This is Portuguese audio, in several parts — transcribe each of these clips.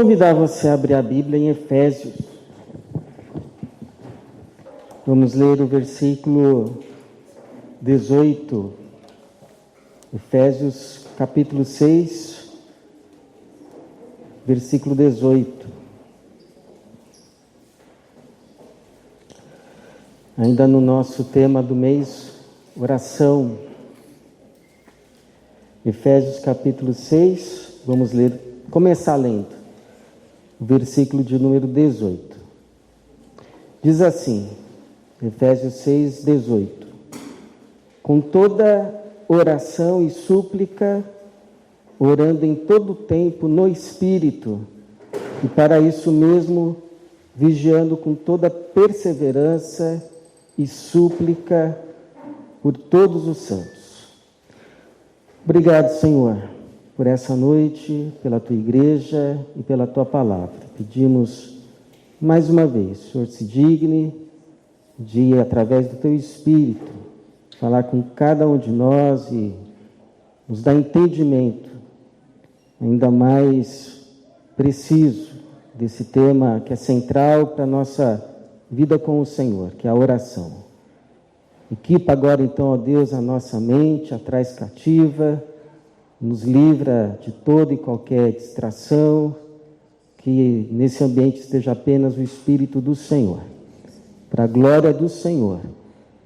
Convidar você a abrir a Bíblia em Efésios. Vamos ler o versículo 18. Efésios capítulo 6, versículo 18. Ainda no nosso tema do mês, oração. Efésios capítulo 6, vamos ler, começar lendo. Versículo de número 18. Diz assim, Efésios 6, 18. Com toda oração e súplica, orando em todo tempo no Espírito, e para isso mesmo, vigiando com toda perseverança e súplica por todos os santos. Obrigado, Senhor, por essa noite, pela tua igreja e pela tua palavra. Pedimos mais uma vez, Senhor, se digne de, através do teu Espírito, falar com cada um de nós e nos dar entendimento ainda mais preciso desse tema que é central para a nossa vida com o Senhor, que é a oração. Equipa agora então, ó Deus, a nossa mente, a traz cativa, nos livra de toda e qualquer distração, que nesse ambiente esteja apenas o Espírito do Senhor, para a glória do Senhor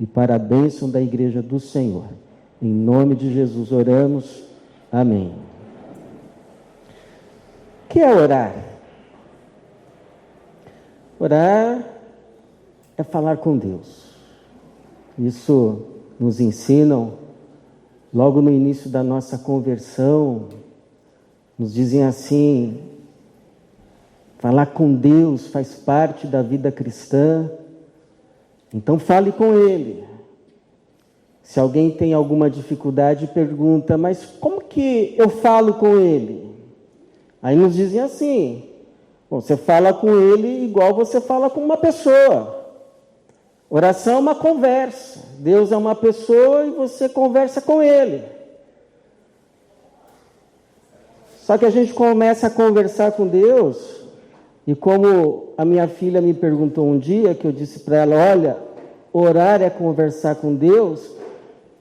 e para a bênção da igreja do Senhor. Em nome de Jesus oramos. Amém. O que é orar? Orar é falar com Deus. Isso nos ensinam logo no início da nossa conversão. Nos dizem assim: falar com Deus faz parte da vida cristã, então fale com Ele. Se alguém tem alguma dificuldade, pergunta, mas como que eu falo com Ele? Aí nos dizem assim: bom, você fala com Ele igual você fala com uma pessoa. Oração é uma conversa. Deus é uma pessoa e você conversa com Ele. Só que a gente começa a conversar com Deus, e como a minha filha me perguntou um dia, que eu disse para ela, olha, orar é conversar com Deus,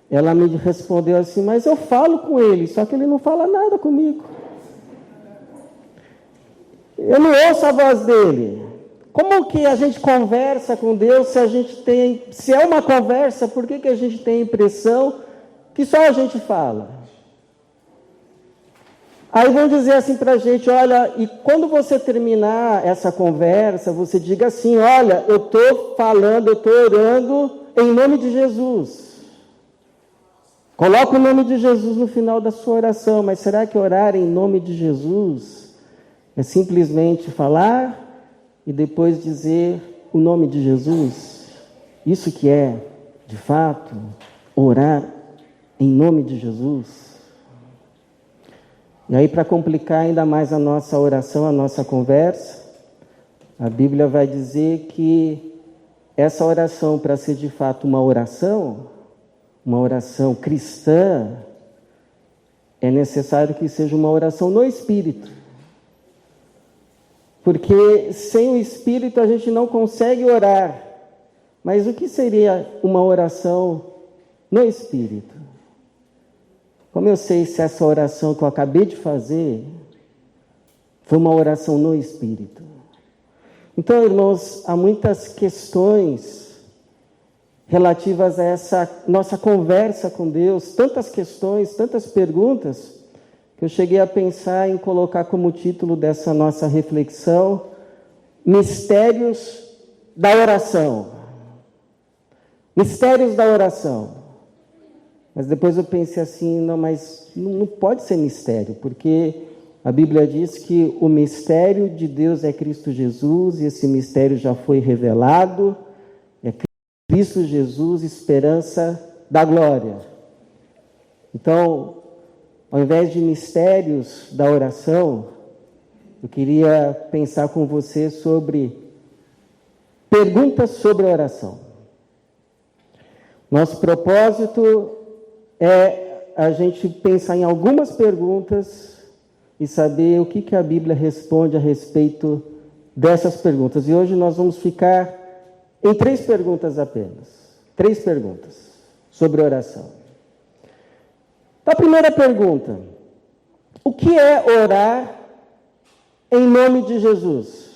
ela me respondeu assim, mas eu falo com Ele, só que Ele não fala nada comigo. Eu não ouço a voz dEle. Como que a gente conversa com Deus se é uma conversa, por que a gente tem a impressão que só a gente fala? Aí vão dizer assim para a gente, olha, e quando você terminar essa conversa, você diga assim, olha, eu estou falando, eu estou orando em nome de Jesus. Coloca o nome de Jesus no final da sua oração, mas será que orar em nome de Jesus é simplesmente falar e depois dizer o nome de Jesus? Isso que é, de fato, orar em nome de Jesus? E aí, para complicar ainda mais a nossa oração, a nossa conversa, a Bíblia vai dizer que essa oração, para ser de fato uma oração cristã, é necessário que seja uma oração no Espírito. Porque sem o Espírito a gente não consegue orar. Mas o que seria uma oração no Espírito? Como eu sei se essa oração que eu acabei de fazer foi uma oração no Espírito? Então, irmãos, há muitas questões relativas a essa nossa conversa com Deus, tantas questões, tantas perguntas, que eu cheguei a pensar em colocar como título dessa nossa reflexão, Mistérios da Oração. Mistérios da Oração. Mas depois eu pensei assim, mas não pode ser mistério, porque a Bíblia diz que o mistério de Deus é Cristo Jesus, e esse mistério já foi revelado, é Cristo Jesus, esperança da glória. Então, ao invés de mistérios da oração, eu queria pensar com você sobre perguntas sobre a oração. Nosso propósito é a gente pensar em algumas perguntas e saber o que a Bíblia responde a respeito dessas perguntas. E hoje nós vamos ficar em 3 perguntas apenas. 3 perguntas sobre oração. Então, a primeira pergunta: o que é orar em nome de Jesus?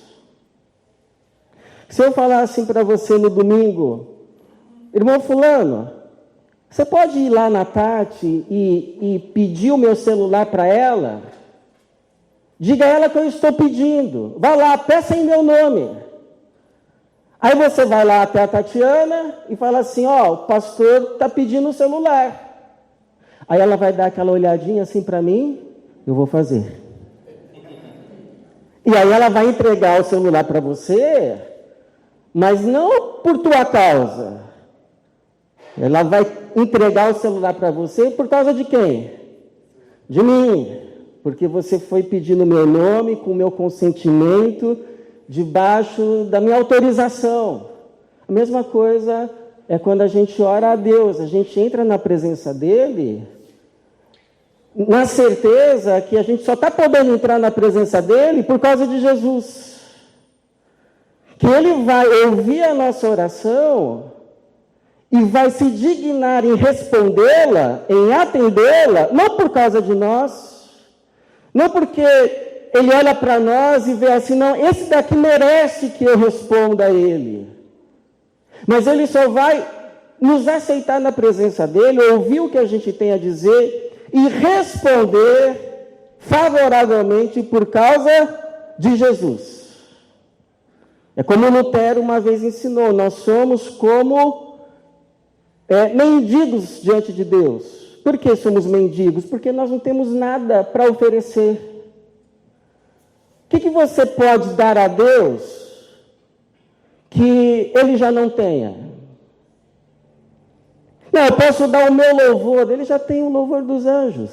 Se eu falar assim para você no domingo: irmão fulano, você pode ir lá na Tati e pedir o meu celular para ela? Diga a ela que eu estou pedindo. Vá lá, peça em meu nome. Aí você vai lá até a Tatiana e fala assim: ó, o pastor está pedindo o celular. Aí ela vai dar aquela olhadinha assim para mim: eu vou fazer. E aí ela vai entregar o celular para você, mas não por tua causa. Ela vai entregar o celular para você por causa de quem? De mim. Porque você foi pedir no meu nome, com o meu consentimento, debaixo da minha autorização. A mesma coisa é quando a gente ora a Deus. A gente entra na presença dEle, na certeza que a gente só está podendo entrar na presença dEle por causa de Jesus. Que Ele vai ouvir a nossa oração e vai se dignar em respondê-la, em atendê-la, não por causa de nós, não porque Ele olha para nós e vê assim: não, esse daqui merece que eu responda a Ele. Mas Ele só vai nos aceitar na presença dEle, ouvir o que a gente tem a dizer e responder favoravelmente por causa de Jesus. É como Lutero uma vez ensinou: nós somos como mendigos diante de Deus. Por que somos mendigos? Porque nós não temos nada para oferecer. O que você pode dar a Deus que Ele já não tenha? Não, eu posso dar o meu louvor, Ele já tem o louvor dos anjos.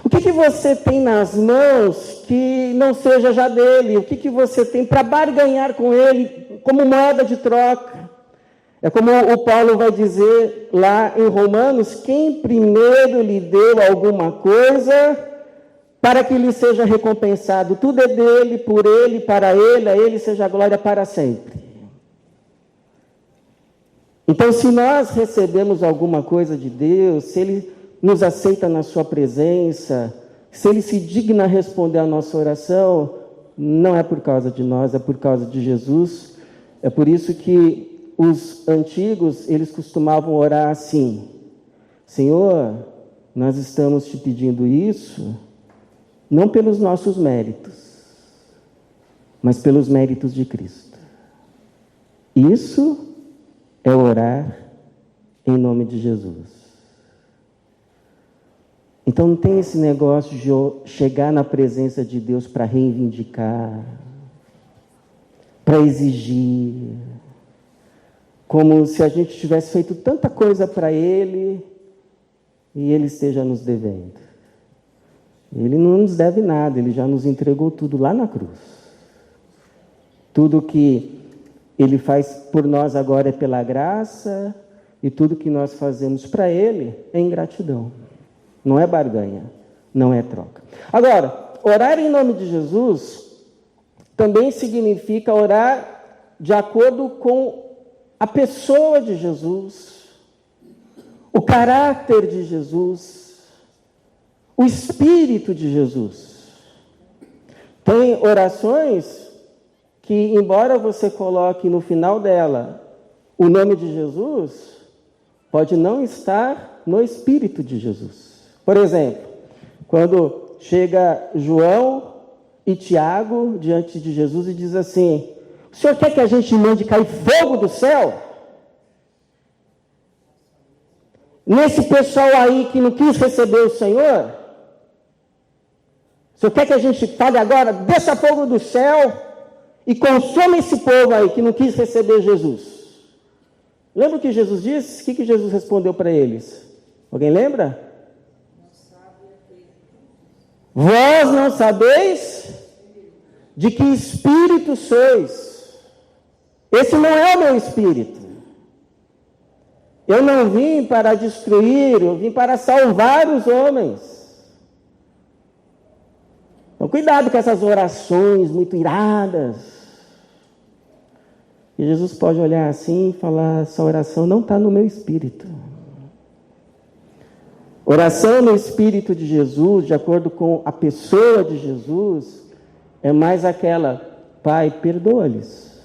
O que você tem nas mãos que não seja já dele? O que você tem para barganhar com Ele como moeda de troca? É como o Paulo vai dizer lá em Romanos: quem primeiro lhe deu alguma coisa para que lhe seja recompensado? Tudo é dele, por ele, para ele, a ele seja a glória para sempre. Então, se nós recebemos alguma coisa de Deus, se Ele nos aceita na sua presença, se Ele se digna a responder a nossa oração, não é por causa de nós, é por causa de Jesus. É por isso que os antigos, eles costumavam orar assim: Senhor, nós estamos te pedindo isso, não pelos nossos méritos, mas pelos méritos de Cristo. Isso é orar em nome de Jesus. Então não tem esse negócio de chegar na presença de Deus para reivindicar, para exigir, como se a gente tivesse feito tanta coisa para Ele e Ele esteja nos devendo. Ele não nos deve nada, Ele já nos entregou tudo lá na cruz. Tudo que Ele faz por nós agora é pela graça, e tudo que nós fazemos para Ele é ingratidão. Não é barganha, não é troca. Agora, orar em nome de Jesus também significa orar de acordo com a pessoa de Jesus, o caráter de Jesus, o Espírito de Jesus. Tem orações que, embora você coloque no final dela o nome de Jesus, pode não estar no Espírito de Jesus. Por exemplo, quando chega João e Tiago diante de Jesus e diz assim: o senhor quer que a gente mande cair fogo do céu? Nesse pessoal aí que não quis receber o Senhor? O senhor quer que a gente fale agora: desça fogo do céu e consome esse povo aí que não quis receber Jesus? Lembra o que Jesus disse? O que Jesus respondeu para eles? Alguém lembra? Vós não sabeis de que espírito sois. Esse não é o meu espírito. Eu não vim para destruir, eu vim para salvar os homens. Então, cuidado com essas orações muito iradas. E Jesus pode olhar assim e falar: essa oração não está no meu espírito. Oração no espírito de Jesus, de acordo com a pessoa de Jesus, é mais aquela: Pai, perdoa-lhes,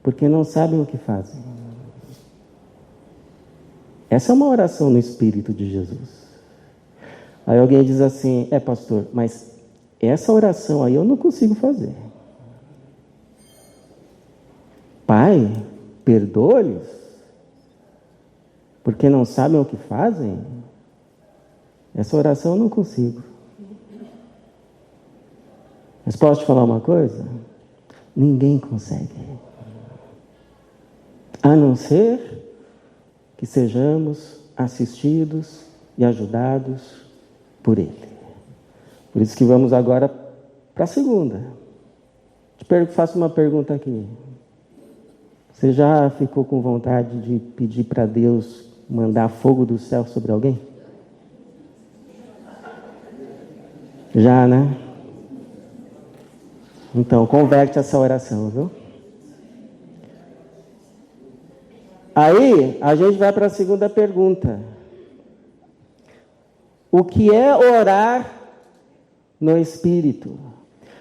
porque não sabem o que fazem. Essa é uma oração no espírito de Jesus. Aí alguém diz assim: pastor, mas essa oração aí eu não consigo fazer. Pai, perdoa-lhes, porque não sabem o que fazem. Essa oração eu não consigo. Mas posso te falar uma coisa? Ninguém consegue. A não ser que sejamos assistidos e ajudados por Ele. Por isso que vamos agora para a segunda. Faço uma pergunta aqui. Você já ficou com vontade de pedir para Deus mandar fogo do céu sobre alguém? Já, né? Então, converte essa oração, viu? Aí, a gente vai para a segunda pergunta. O que é orar no Espírito?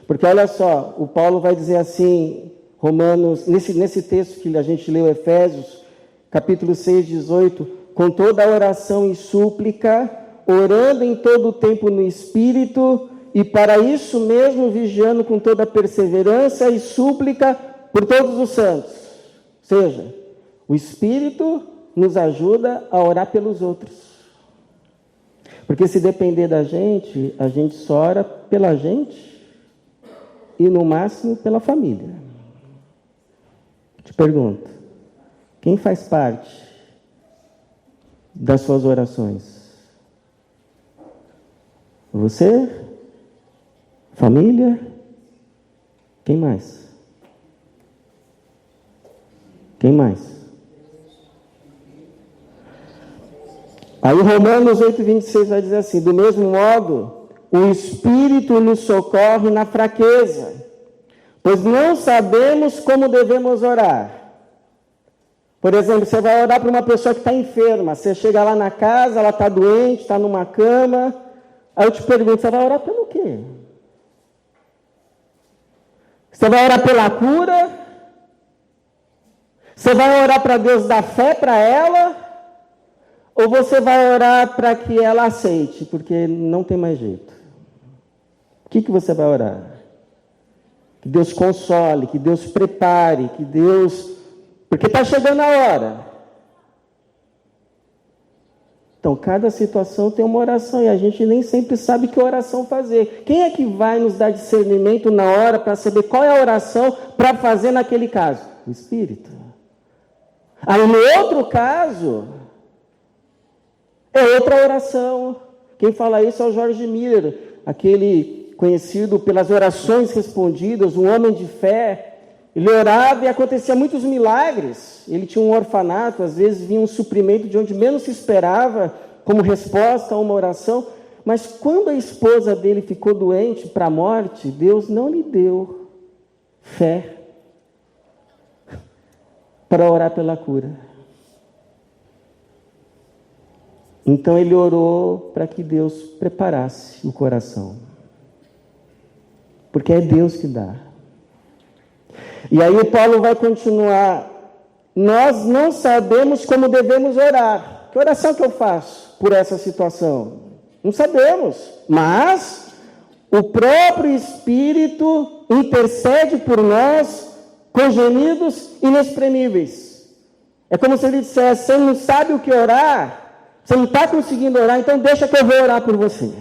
Porque olha só, o Paulo vai dizer assim, Romanos, nesse texto que a gente leu, Efésios, capítulo 6, 18, com toda a oração e súplica, orando em todo o tempo no Espírito, e para isso mesmo vigiando com toda perseverança e súplica por todos os santos. Ou seja, o Espírito nos ajuda a orar pelos outros. Porque se depender da gente, a gente só ora pela gente e no máximo pela família. Te pergunto, quem faz parte das suas orações? Você? Família? Quem mais? Quem mais? Aí Romanos 8:26 vai dizer assim: do mesmo modo, o Espírito nos socorre na fraqueza, pois não sabemos como devemos orar. Por exemplo, você vai orar para uma pessoa que está enferma, você chega lá na casa, ela está doente, está numa cama, aí eu te pergunto, você vai orar pelo quê? Você vai orar pela cura? Você vai orar para Deus dar fé para ela? Ou você vai orar para que ela aceite, porque não tem mais jeito? O que você vai orar? Que Deus console, que Deus prepare, que Deus... Porque está chegando a hora. Então, cada situação tem uma oração e a gente nem sempre sabe que oração fazer. Quem é que vai nos dar discernimento na hora para saber qual é a oração para fazer naquele caso? O Espírito. Aí, no outro caso, é outra oração. Quem fala isso é o George Miller, aquele conhecido pelas orações respondidas, um homem de fé. Ele orava e acontecia muitos milagres. Ele tinha um orfanato, às vezes vinha um suprimento de onde menos se esperava, como resposta a uma oração. Mas quando a esposa dele ficou doente para a morte, Deus não lhe deu fé para orar pela cura. Então ele orou para que Deus preparasse o coração. Porque é Deus que dá. E aí o Paulo vai continuar. Nós não sabemos como devemos orar. Que oração que eu faço por essa situação? Não sabemos. Mas o próprio Espírito intercede por nós com gemidos inexprimíveis. É como se ele dissesse: você não sabe o que orar, você não está conseguindo orar, então deixa que eu vou orar por você.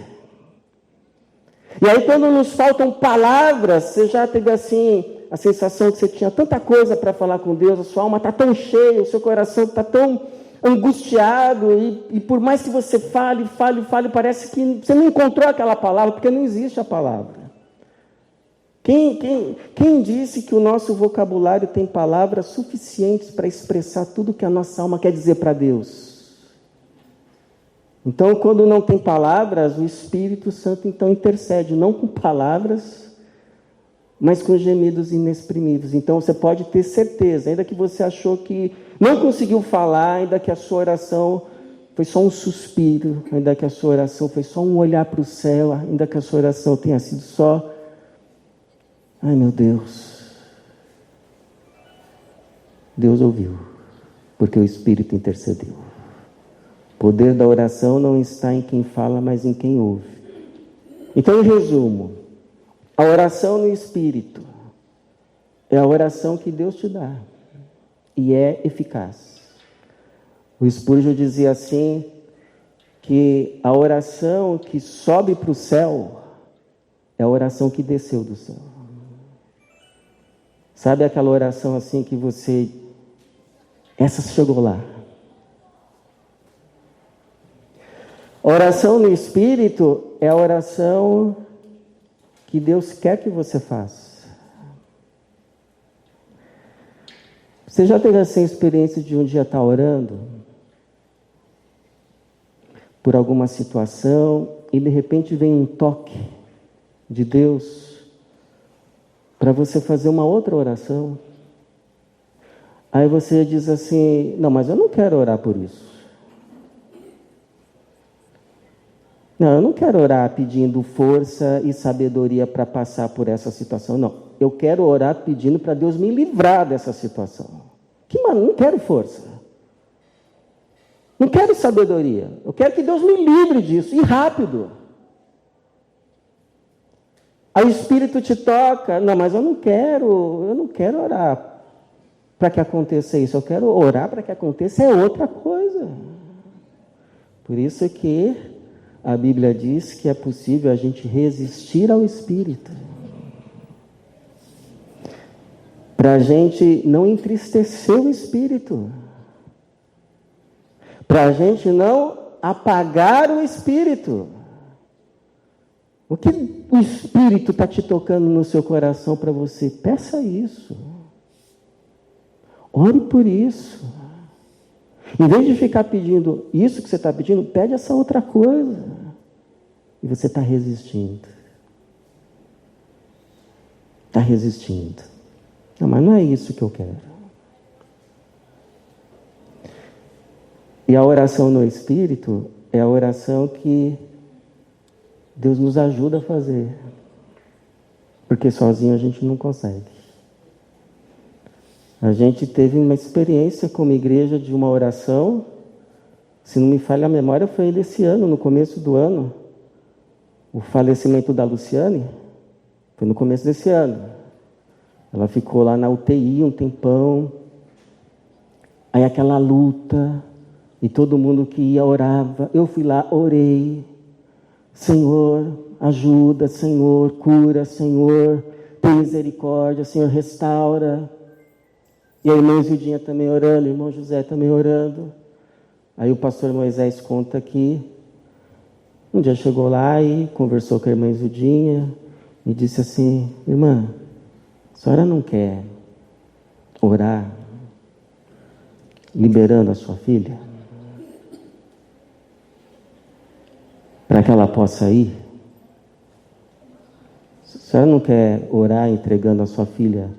E aí quando nos faltam palavras, você já teve assim a sensação que você tinha tanta coisa para falar com Deus, a sua alma está tão cheia, o seu coração está tão angustiado, e por mais que você fale, parece que você não encontrou aquela palavra, porque não existe a palavra. Quem disse que o nosso vocabulário tem palavras suficientes para expressar tudo que a nossa alma quer dizer para Deus? Então, quando não tem palavras, o Espírito Santo então intercede, não com palavras, mas com gemidos inexprimíveis. Então, você pode ter certeza, ainda que você achou que não conseguiu falar, ainda que a sua oração foi só um suspiro, ainda que a sua oração foi só um olhar para o céu, ainda que a sua oração tenha sido só: ai meu Deus, Deus ouviu, porque o Espírito intercedeu. O poder da oração não está em quem fala, mas em quem ouve. Então, em resumo, a oração no Espírito é a oração que Deus te dá e é eficaz. O Spurgeon dizia assim, que a oração que sobe para o céu é a oração que desceu do céu. Sabe aquela oração assim que você... essa chegou lá. A oração no Espírito é a oração que Deus quer que você faça. Você já teve essa experiência de um dia estar orando por alguma situação e de repente vem um toque de Deus para você fazer uma outra oração? Aí você diz assim: não, mas eu não quero orar por isso. Não, eu não quero orar pedindo força e sabedoria para passar por essa situação. Não, eu quero orar pedindo para Deus me livrar dessa situação. Não quero força. Não quero sabedoria. Eu quero que Deus me livre disso, e rápido. Aí o Espírito te toca. Não, mas eu não quero orar para que aconteça isso. Eu quero orar para que aconteça outra coisa. Por isso que a Bíblia diz que é possível a gente resistir ao Espírito. Para a gente não entristecer o Espírito. Para a gente não apagar o Espírito. O que o Espírito está te tocando no seu coração para você? Peça isso. Ore por isso. Em vez de ficar pedindo isso que você está pedindo, pede essa outra coisa. E você está resistindo. Está resistindo. Não, mas não é isso que eu quero. E a oração no Espírito é a oração que Deus nos ajuda a fazer. Porque sozinho a gente não consegue. A gente teve uma experiência como igreja de uma oração, se não me falha a memória, foi desse ano, no começo do ano. O falecimento da Luciane foi no começo desse ano. Ela ficou lá na UTI um tempão. Aí aquela luta, e todo mundo que ia orava. Eu fui lá, orei. Senhor, ajuda, Senhor, cura, Senhor, tem misericórdia, Senhor, restaura. E a irmã Zildinha também orando, o irmão José também orando. Aí o pastor Moisés conta que um dia chegou lá e conversou com a irmã Zildinha e disse assim: irmã, a senhora não quer orar liberando a sua filha? Para que ela possa ir? A senhora não quer orar entregando a sua filha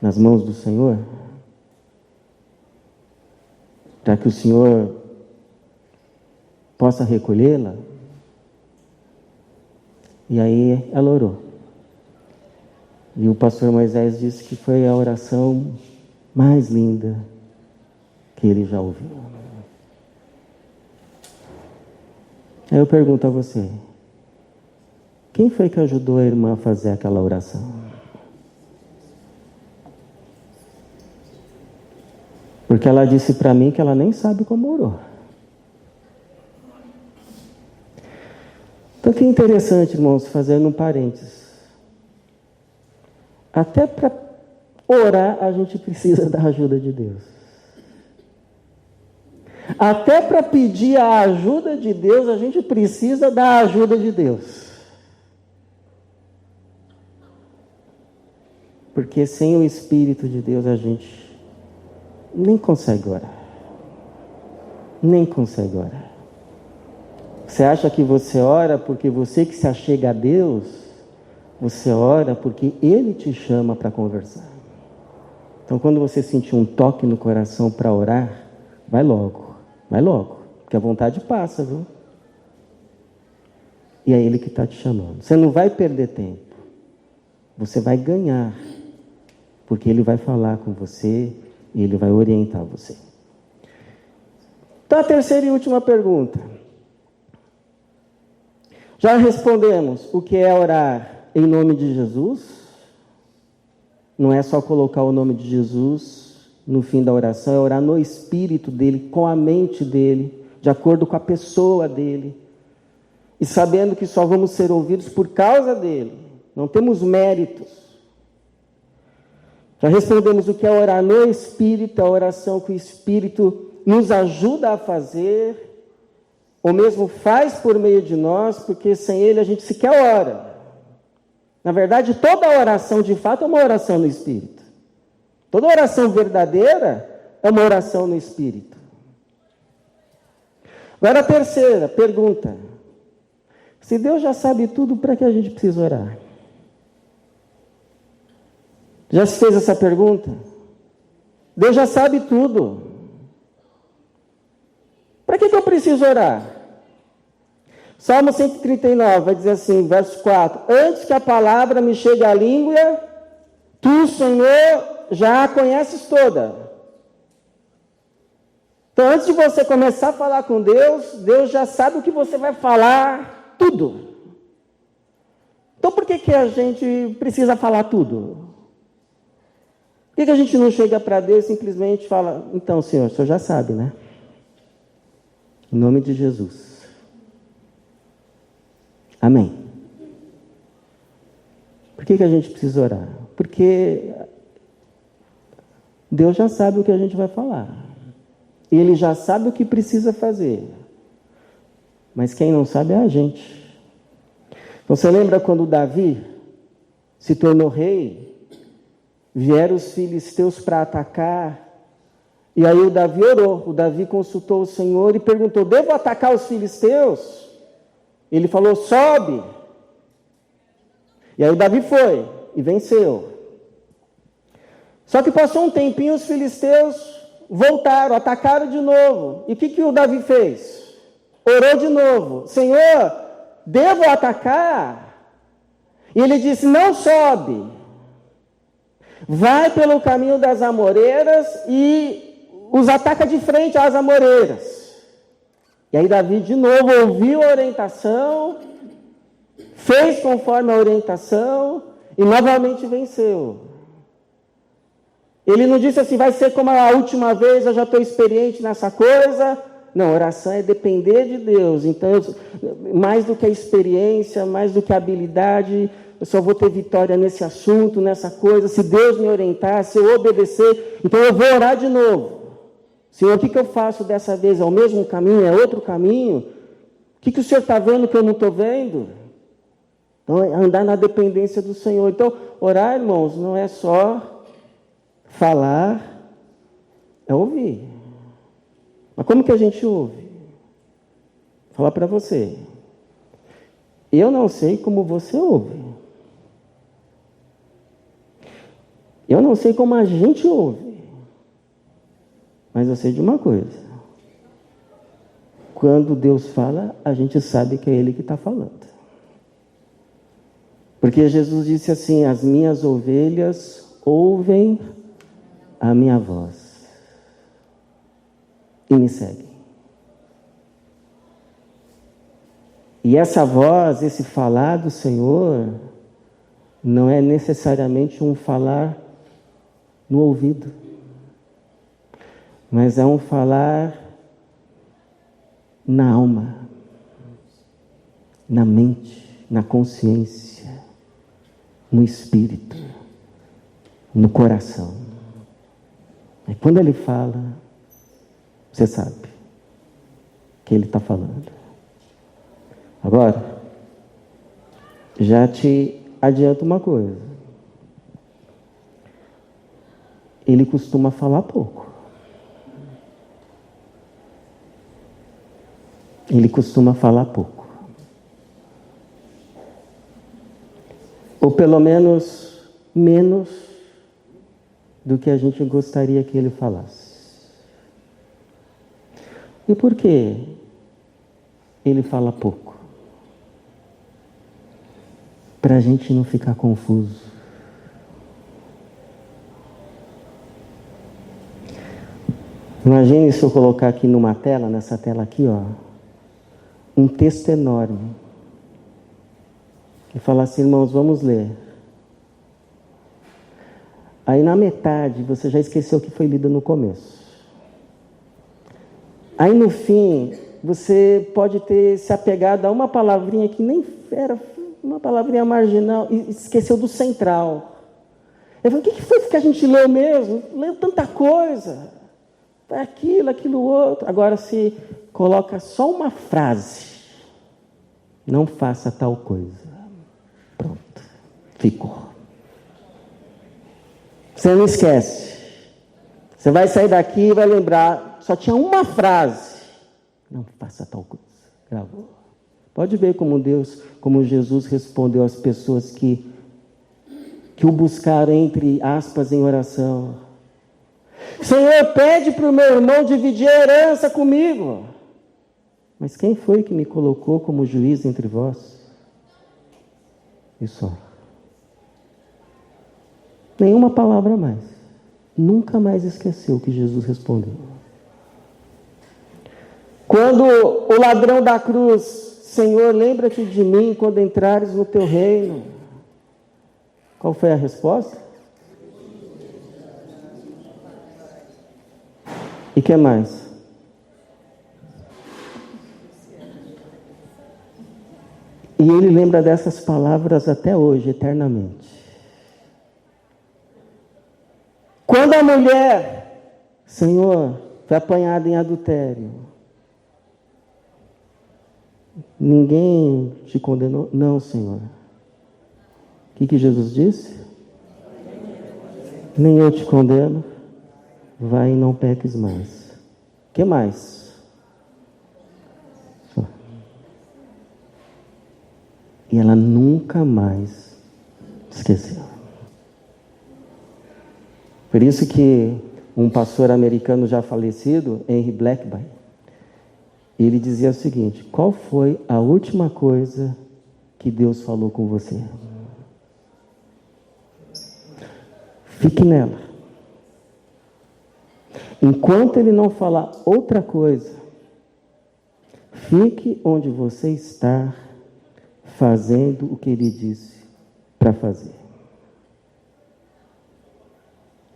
nas mãos do Senhor? Para que o Senhor possa recolhê-la? E aí ela orou. E o pastor Moisés disse que foi a oração mais linda que ele já ouviu. Aí eu pergunto a você: quem foi que ajudou a irmã a fazer aquela oração? Porque ela disse para mim que ela nem sabe como orou. Então que interessante, irmãos, fazendo um parênteses. Até para orar a gente precisa da ajuda de Deus. Até para pedir a ajuda de Deus a gente precisa da ajuda de Deus. Porque sem o Espírito de Deus a gente nem consegue orar. Nem consegue orar. Você acha que você ora porque você que se achega a Deus? Você ora porque Ele te chama para conversar. Então, quando você sentir um toque no coração para orar, vai logo, porque a vontade passa, viu? E é Ele que está te chamando. Você não vai perder tempo, você vai ganhar, porque Ele vai falar com você e Ele vai orientar você. Então, a terceira e última pergunta. Já respondemos o que é orar em nome de Jesus. Não é só colocar o nome de Jesus no fim da oração, é orar no espírito dele, com a mente dele, de acordo com a pessoa dele. E sabendo que só vamos ser ouvidos por causa dele. Não temos méritos. Já respondemos o que é orar no espírito, a oração que o Espírito nos ajuda a fazer, ou mesmo faz por meio de nós, porque sem ele a gente sequer ora. Na verdade, toda oração de fato é uma oração no Espírito. Toda oração verdadeira é uma oração no Espírito. Agora a terceira pergunta. Se Deus já sabe tudo, para que a gente precisa orar? Já se fez essa pergunta? Deus já sabe tudo. Para que eu preciso orar? Salmo 139 vai dizer assim, verso 4. Antes que a palavra me chegue à língua, tu, Senhor, já a conheces toda. Então, antes de você começar a falar com Deus, Deus já sabe o que você vai falar, tudo. Então, por que a gente precisa falar tudo? Por que a gente não chega para Deus e simplesmente fala, então, Senhor, o Senhor já sabe, né? Em nome de Jesus. Amém. Por que a gente precisa orar? Porque Deus já sabe o que a gente vai falar. E Ele já sabe o que precisa fazer. Mas quem não sabe é a gente. Você lembra quando Davi se tornou rei? Vieram os filisteus para atacar. E aí o Davi orou. O Davi consultou o Senhor e perguntou, devo atacar os filisteus? Ele falou, sobe. E aí o Davi foi e venceu. Só que passou um tempinho, os filisteus voltaram, atacaram de novo. E o que o Davi fez? Orou de novo. Senhor, devo atacar? E ele disse, não sobe. Vai pelo caminho das amoreiras e os ataca de frente às amoreiras. E aí Davi de novo ouviu a orientação, fez conforme a orientação e novamente venceu. Ele não disse assim, vai ser como a última vez, eu já estou experiente nessa coisa. Não, oração é depender de Deus. Então, mais do que a experiência, mais do que a habilidade, eu só vou ter vitória nesse assunto, nessa coisa. Se Deus me orientar, se eu obedecer, então eu vou orar de novo. Senhor, o que eu faço dessa vez? É o mesmo caminho? É outro caminho? O que o Senhor está vendo que eu não estou vendo? Então, é andar na dependência do Senhor. Então, orar, irmãos, não é só falar, é ouvir. Mas como que a gente ouve? Vou falar para você. Eu não sei como você ouve. Eu não sei como a gente ouve. Mas eu sei de uma coisa. Quando Deus fala, a gente sabe que é Ele que está falando. Porque Jesus disse assim, as minhas ovelhas ouvem a minha voz e me seguem. E essa voz, esse falar do Senhor, não é necessariamente um falar no ouvido, mas é um falar na alma, na mente, na consciência, no espírito, no coração. E quando Ele fala, você sabe que Ele está falando. Agora, já te adianto uma coisa. Ele costuma falar pouco. Ele costuma falar pouco. Ou pelo menos menos do que a gente gostaria que ele falasse. E por que ele fala pouco? Para a gente não ficar confuso. Imagine se eu colocar aqui numa tela, nessa tela aqui, ó, um texto enorme. E falar assim, irmãos, vamos ler. Aí na metade você já esqueceu o que foi lido no começo. Aí no fim você pode ter se apegado a uma palavrinha que nem era uma palavrinha marginal e esqueceu do central. Eu falei, o que foi que a gente leu mesmo? Leu tanta coisa. Aquilo outro. Agora se coloca só uma frase. Não faça tal coisa. Pronto. Ficou. Você não esquece. Você vai sair daqui e vai lembrar. Só tinha uma frase. Não faça tal coisa. Gravou. Pode ver como Jesus respondeu às pessoas que o buscaram entre aspas em oração. Senhor, pede para o meu irmão dividir a herança comigo. Mas quem foi que me colocou como juiz entre vós? E só. Nenhuma palavra mais. Nunca mais esqueceu o que Jesus respondeu. Quando o ladrão da cruz, Senhor, lembra-te de mim quando entrares no teu reino. Qual foi a resposta? E que mais? E ele lembra dessas palavras até hoje, eternamente. Quando a mulher, Senhor, foi apanhada em adultério, ninguém te condenou? Não, Senhor. O que Jesus disse? Nem eu te condeno. Vai e não peques mais. O que mais? Só. E ela nunca mais esqueceu. Por isso que um pastor americano já falecido, Henry Blackburn, ele dizia o seguinte: qual foi a última coisa que Deus falou com você? Fique nela. Enquanto ele não falar outra coisa, fique onde você está, fazendo o que ele disse para fazer.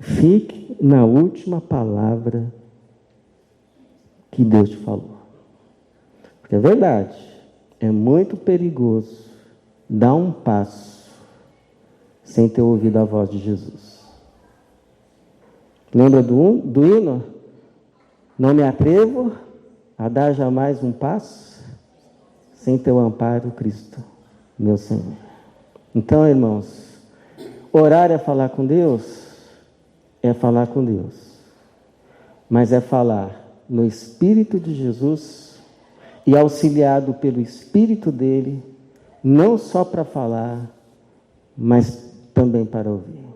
Fique na última palavra que Deus te falou. Porque é verdade, é muito perigoso dar um passo sem ter ouvido a voz de Jesus. Lembra do hino? Não me atrevo a dar jamais um passo sem teu amparo, Cristo, meu Senhor. Então, irmãos, orar é falar com Deus? É falar com Deus. Mas é falar no Espírito de Jesus e auxiliado pelo Espírito dele, não só para falar, mas também para ouvir.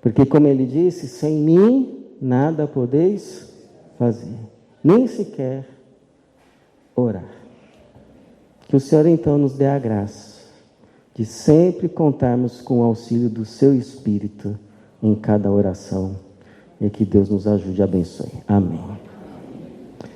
Porque, como ele disse, sem mim nada podeis fazer, nem sequer orar. Que o Senhor então nos dê a graça de sempre contarmos com o auxílio do seu Espírito em cada oração, e que Deus nos ajude e abençoe. Amém.